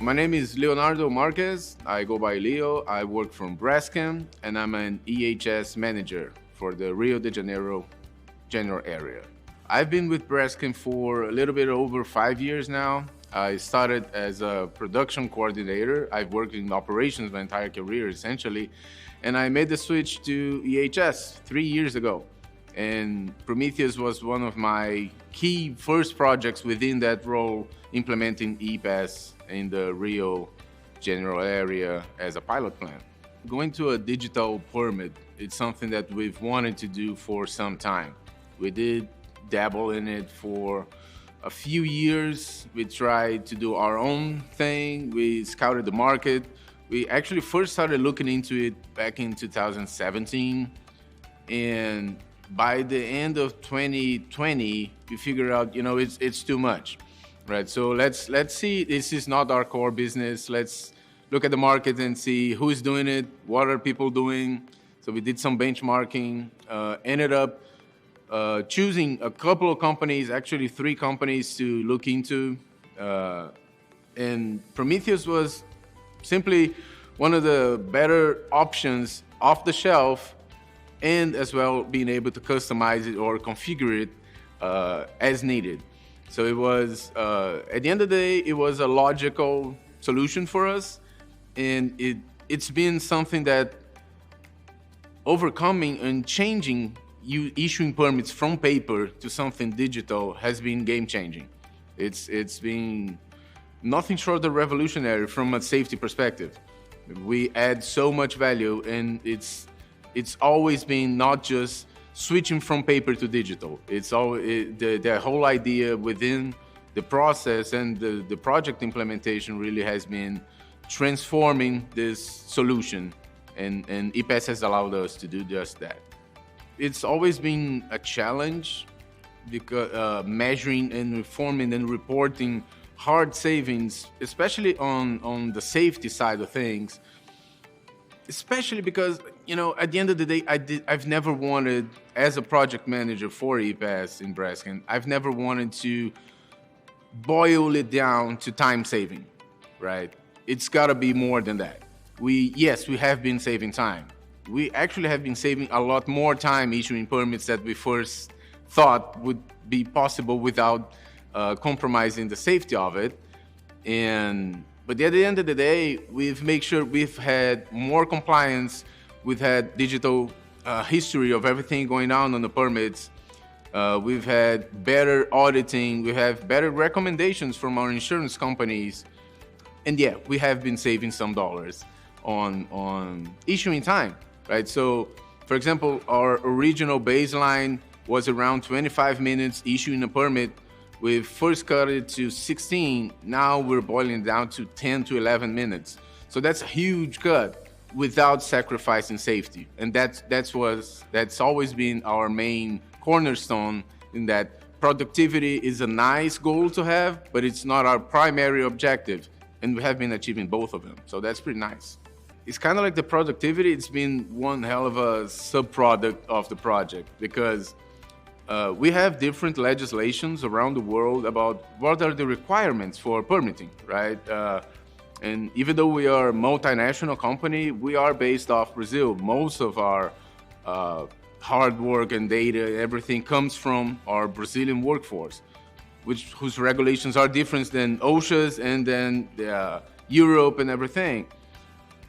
My name is Leonardo Marquez. I go by Leo. I work from Braskem, and I'm an EHS manager for the Rio de Janeiro general area. I've been with Braskem for a little bit over 5 years now. I started as a production coordinator. I've worked in operations my entire career, essentially, and I made the switch to EHS 3 years ago. And Prometheus was one of my key first projects within that role, implementing ePAS in the Rio general area as a pilot plant. Going to a digital permit, it's something that we've wanted to do for some time. We did dabble in it for a few years. We tried to do our own thing. We scouted the market. We actually first started looking into it back in 2017. And by the end of 2020, we figured out, it's too much, right? So let's see, this is not our core business. Let's look at the market and see who's doing it, what are people doing. So we did some benchmarking, ended up choosing a couple of companies, actually 3 companies to look into. And Prometheus was simply one of the better options off the shelf, and as well being able to customize it or configure it as needed. So it was, at the end of the day, it was a logical solution for us, and it's been something that overcoming and changing issuing permits from paper to something digital has been game-changing. It's been nothing short of revolutionary from a safety perspective. We add so much value, and it's always been not just switching from paper to digital. It's the whole idea within the process and the project implementation really has been transforming this solution, and ePAS has allowed us to do just that. It's always been a challenge because measuring and reforming and reporting hard savings, especially on the safety side of things, especially because, at the end of the day, I've never wanted, as a project manager for ePAS in Braskem, I've never wanted to boil it down to time saving, right? It's gotta be more than that. We have been saving time. We actually have been saving a lot more time issuing permits that we first thought would be possible without compromising the safety of it. But at the end of the day, we've made sure we've had more compliance. We've had digital history of everything going on the permits. We've had better auditing. We have better recommendations from our insurance companies. And we have been saving some dollars on issuing time, right? So, for example, our original baseline was around 25 minutes issuing a permit. We first cut it to 16. Now we're boiling it down to 10 to 11 minutes. So that's a huge cut without sacrificing safety. And that's always been our main cornerstone, in that productivity is a nice goal to have, but it's not our primary objective. And we have been achieving both of them. So that's pretty nice. It's kind of like the productivity. It's been one hell of a sub-product of the project, because we have different legislations around the world about what are the requirements for permitting, right? And even though we are a multinational company, we are based off Brazil. Most of our hard work and data, everything comes from our Brazilian workforce, whose regulations are different than OSHA's and then Europe and everything.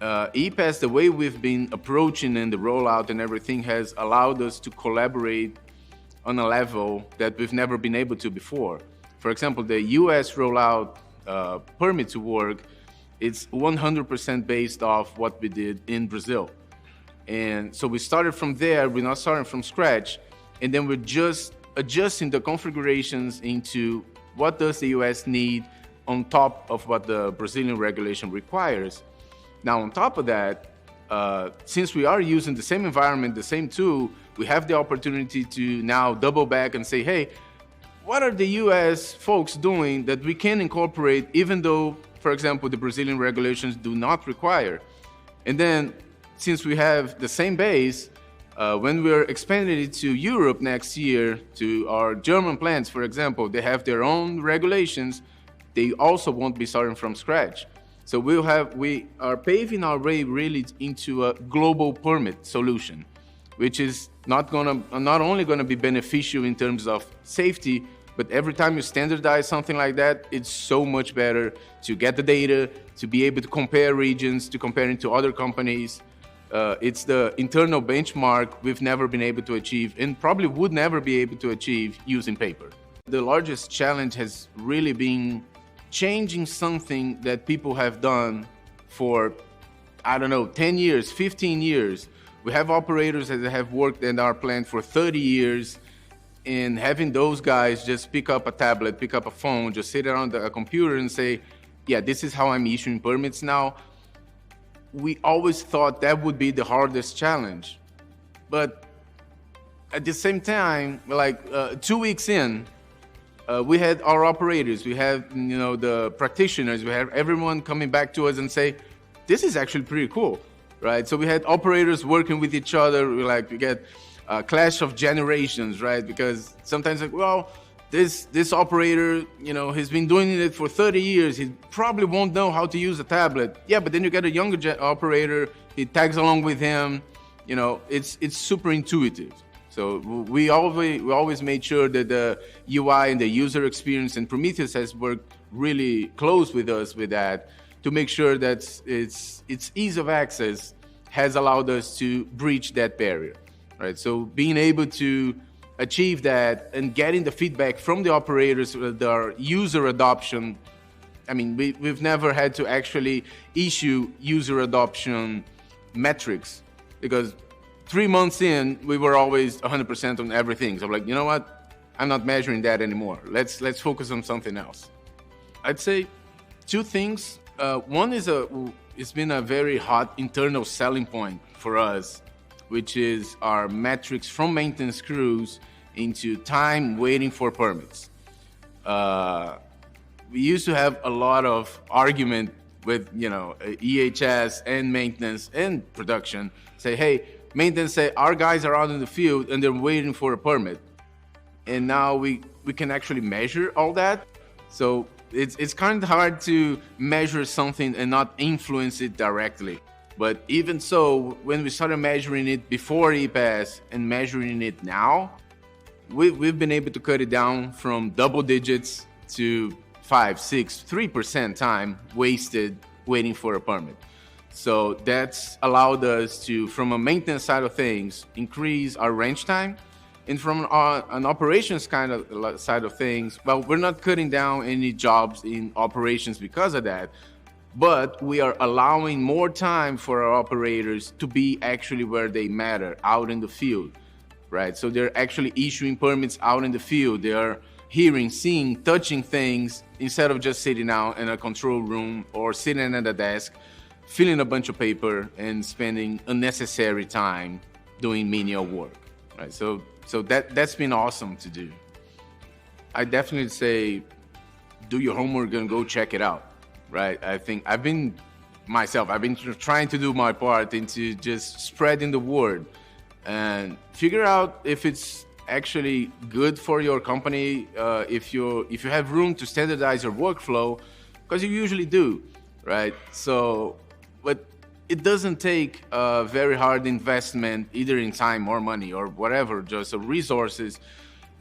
ePAS, the way we've been approaching and the rollout and everything, has allowed us to collaborate on a level that we've never been able to before. For example, the US rollout permit to work, it's 100% based off what we did in Brazil. And so we started from there. We're not starting from scratch. And then we're just adjusting the configurations into what does the US need on top of what the Brazilian regulation requires. Now, on top of that, since we are using the same environment, the same tool, we have the opportunity to now double back and say, hey, what are the US folks doing that we can incorporate, even though, for example, the Brazilian regulations do not require? And then, since we have the same base, when we're expanding it to Europe next year, to our German plants, for example, they have their own regulations. They also won't be starting from scratch. So we are paving our way really into a global permit solution, which is not only gonna be beneficial in terms of safety, but every time you standardize something like that, it's so much better to get the data, to be able to compare regions, to compare it to other companies. It's the internal benchmark we've never been able to achieve and probably would never be able to achieve using paper. The largest challenge has really been changing something that people have done for, 10 years, 15 years. We have operators that have worked in our plant for 30 years, and having those guys just pick up a tablet, pick up a phone, just sit around a computer and say, yeah, this is how I'm issuing permits now. We always thought that would be the hardest challenge. But at the same time, 2 weeks in, we had our operators, we have the practitioners, we have everyone coming back to us and say, this is actually pretty cool, right? So we had operators working with each other. We get a clash of generations, right? Because sometimes this operator, he's been doing it for 30 years. He probably won't know how to use a tablet. Yeah, but then you get a younger operator, he tags along with him. It's super intuitive. So we always made sure that the UI and the user experience, and Prometheus has worked really close with us with that to make sure that its ease of access has allowed us to breach that barrier, right? So being able to achieve that and getting the feedback from the operators, their user adoption. I mean, we've never had to actually issue user adoption metrics because 3 months in, we were always 100% on everything. So I'm like, you know what? I'm not measuring that anymore. Let's focus on something else. I'd say two things. One is it's been a very hot internal selling point for us, which is our metrics from maintenance crews into time waiting for permits. We used to have a lot of argument with EHS and maintenance and production. Say, hey, maintenance say our guys are out in the field and they're waiting for a permit. And now we can actually measure all that. So it's kind of hard to measure something and not influence it directly. But even so, when we started measuring it before ePAS and measuring it now, we've been able to cut it down from double digits to 5, 6, 3% time wasted waiting for a permit. So that's allowed us to, from a maintenance side of things, increase our range time. And from an operations kind of side of things, well, we're not cutting down any jobs in operations because of that. But we are allowing more time for our operators to be actually where they matter, out in the field, right? So they're actually issuing permits out in the field. They are hearing, seeing, touching things instead of just sitting out in a control room or sitting at a desk, filling a bunch of paper and spending unnecessary time doing menial work, right? So that's been awesome to do. I definitely say, do your homework and go check it out. Right, I think I've been trying to do my part into just spreading the word and figure out if it's actually good for your company, if you have room to standardize your workflow, because you usually do, right? So, but it doesn't take a very hard investment either in time or money or whatever, just resources,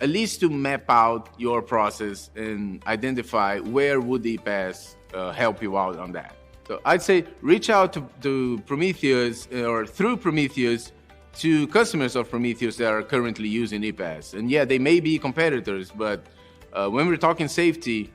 at least to map out your process and identify where would ePAS help you out on that. So I'd say reach out to Prometheus or through Prometheus to customers of Prometheus that are currently using ePAS. And yeah, they may be competitors, but when we're talking safety,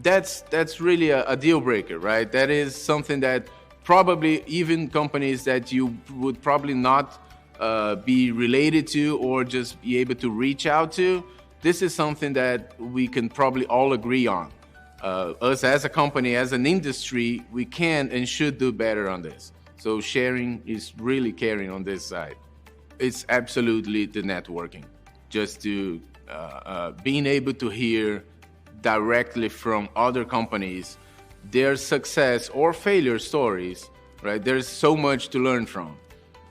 that's really a deal breaker, right? That is something that probably even companies that you would probably not be related to or just be able to reach out to, this is something that we can probably all agree on. Us as a company, as an industry, we can and should do better on this. So sharing is really caring on this side. It's absolutely the networking. Just to being able to hear directly from other companies their success or failure stories, right? There's so much to learn from,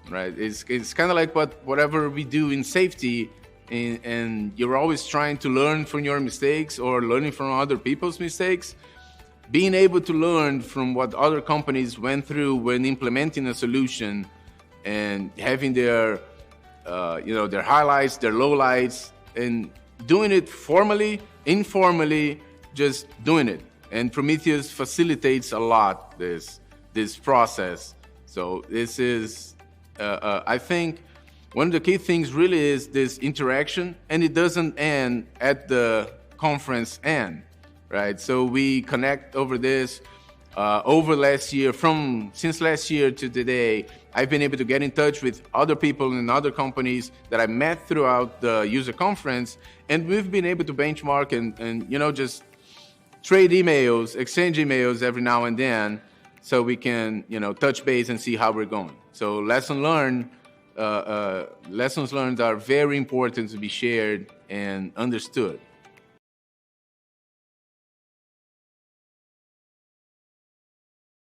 right? It's kind of like whatever we do in safety, and you're always trying to learn from your mistakes or learning from other people's mistakes. being able to learn from what other companies went through when implementing a solution, and having their their highlights, their lowlights, and doing it formally, informally, just doing it. And Prometheus facilitates a lot this process. So this is, I think, one of the key things really is this interaction, and it doesn't end at the conference end, right? So we connect over this. Since last year to today, I've been able to get in touch with other people in other companies that I met throughout the user conference, and we've been able to benchmark and just trade emails, exchange emails every now and then, so we can touch base and see how we're going. So lessons learned are very important to be shared and understood.